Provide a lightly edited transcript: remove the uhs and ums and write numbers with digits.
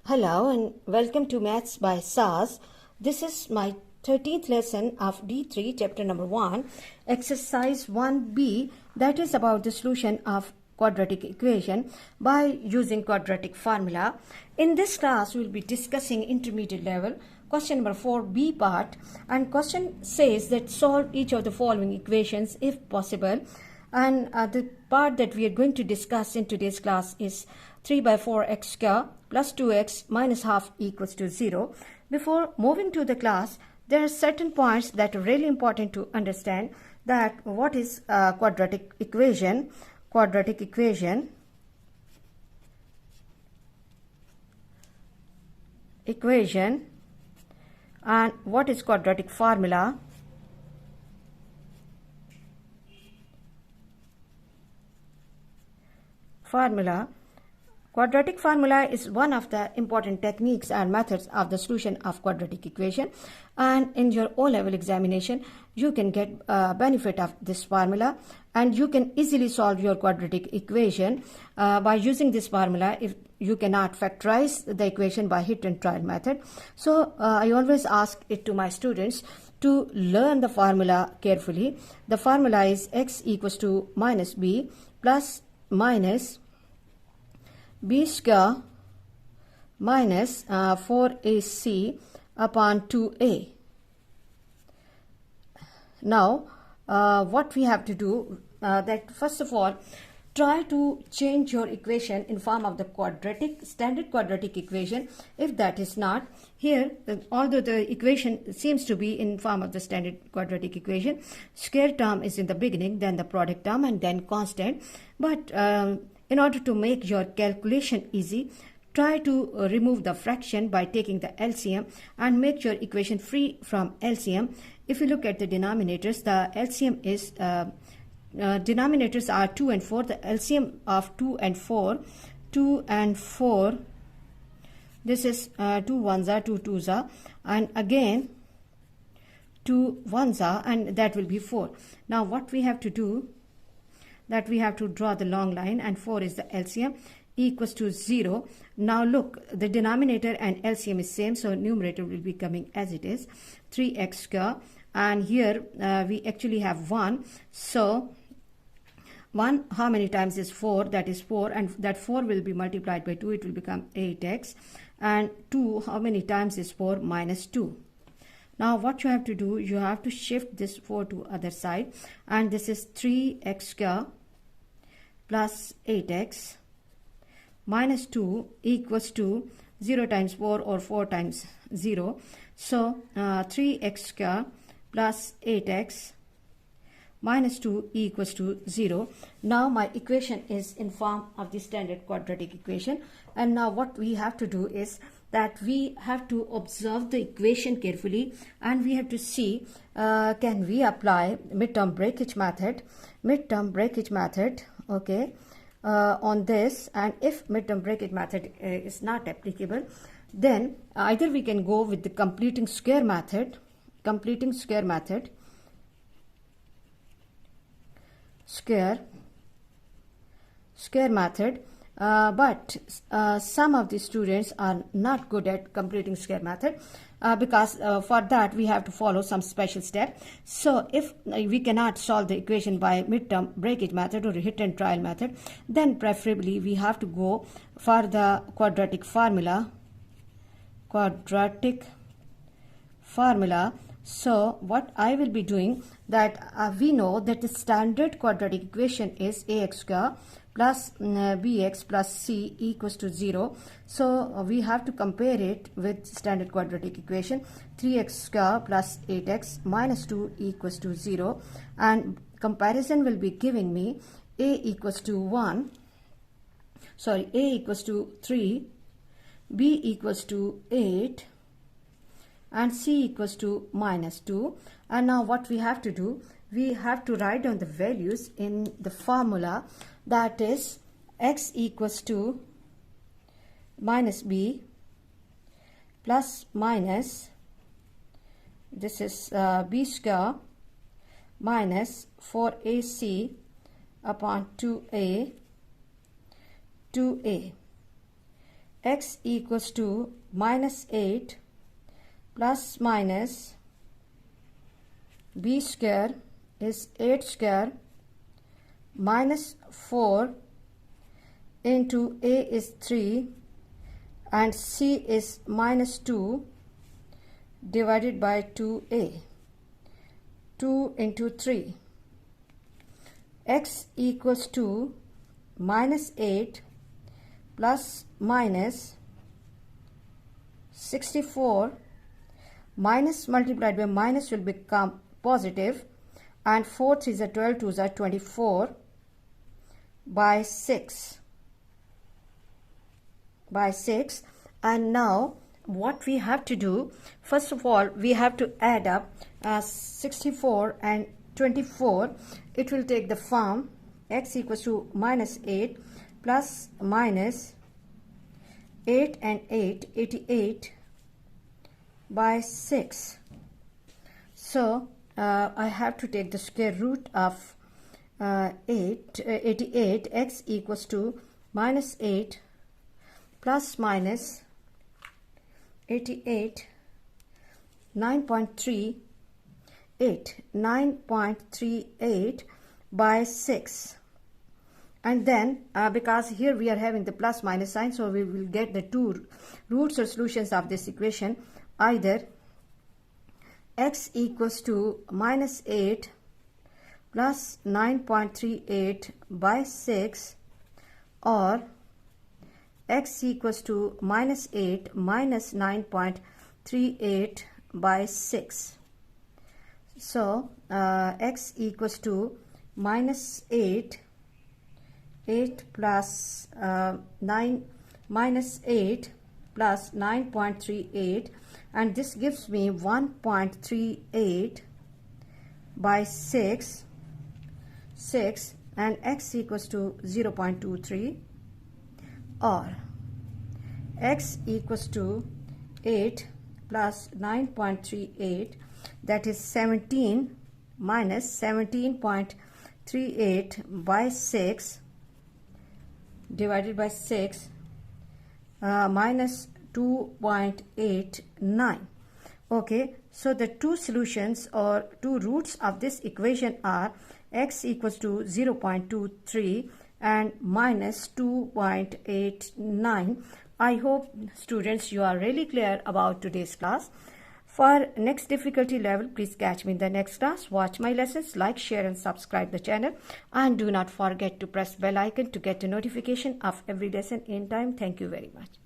Hello and welcome to Maths by SAS. This is my 13th lesson of D3 chapter number 1, exercise 1b, that is about the solution of quadratic equation by using quadratic formula. In this class we will be discussing intermediate level question number 4b part, and question says that solve each of the following equations if possible. And the part that we are going to discuss in today's class is 3 by 4x square plus 2x minus half equals to 0. Before moving to the class, there are certain points that are really important to understand. That what is quadratic equation, and what is quadratic formula. Quadratic formula is one of the important techniques and methods of the solution of quadratic equation, and in your O-level examination you can get benefit of this formula, and you can easily solve your quadratic equation by using this formula if you cannot factorize the equation by hit and trial method. So I always ask it to my students to learn the formula carefully. The formula is x equals to minus b plus minus b square minus 4ac upon 2a. Now what we have to do, that first of all, try to change your equation in form of the standard quadratic equation. If that is not here, although the equation seems to be in form of the standard quadratic equation, square term is in the beginning, then the product term, and then constant. But in order to make your calculation easy, try to remove the fraction by taking the LCM and make your equation free from LCM. If you look at the denominators, the LCM is denominators are 2 and 4. The LCM of 2 and 4, this is 2 ones are 2 twos are, and again 2 ones are, and that will be 4. Now what we have to do, that we have to draw the long line, and 4 is the LCM, equals to 0. Now look, the denominator and LCM is same, so numerator will be coming as it is, 3x square, and here we actually have 1, so 1 how many times is 4? That is 4, and that 4 will be multiplied by 2, it will become 8x, and 2 how many times is 4? Minus 2. Now what you have to do, you have to shift this 4 to other side, and this is 3x square plus 8x minus 2 equals to 0 times 4 or 4 times 0. So 3x square plus 8x minus 2 equals to 0. Now my equation is in form of the standard quadratic equation, and now what we have to do is that we have to observe the equation carefully, and we have to see can we apply midterm breakage method, okay, on this. And if midterm breakage method is not applicable, then either we can go with the completing square method, but some of the students are not good at completing square method, because for that we have to follow some special step. So if we cannot solve the equation by midterm breakage method or hit and trial method, then preferably we have to go for the quadratic formula. So what I will be doing, that we know that the standard quadratic equation is ax square plus bx plus c equals to 0. So we have to compare it with standard quadratic equation, 3x square plus 8x minus 2 equals to 0, and comparison will be giving me a equals to 3, b equals to 8, and c equals to minus 2. And now what we have to do, we have to write down the values in the formula, that is x equals to minus b plus minus, this is b square minus 4ac upon 2a x equals to minus 8 plus minus b square is 8 square minus 4 into a is 3 and c is minus 2 divided by 2a. 2 into 3. X equals to minus 8 plus minus 64. Minus multiplied by minus will become positive, and 4 3s are 12, 2s are 24 by 6. And now what we have to do, first of all we have to add up 64 and 24. It will take the form x equals to minus 8 plus minus 8 and 8, 88 by 6. So I have to take the square root of 88. X equals to minus 8 plus minus 88, 9.38 by 6. And then because here we are having the plus minus sign, so we will get the two roots or solutions of this equation. Either x equals to minus 8 plus 9.38 by 6, or x equals to minus 8 minus 9.38 by 6. So x equals to minus 8 plus 9 minus 8 plus 9.38, and this gives me 1.38 by 6, and x equals to 0.23, or x equals to 8 plus 9.38, that is 17 minus 17.38 by 6 divided by 6 minus 2.89. Okay, so the two solutions or two roots of this equation are x equals to 0.23 and minus 2.89. I hope students you are really clear about today's class. For next difficulty level, please catch me in the next class. Watch my lessons, like, share and subscribe the channel, and do not forget to press bell icon to get a notification of every lesson in time. Thank you very much.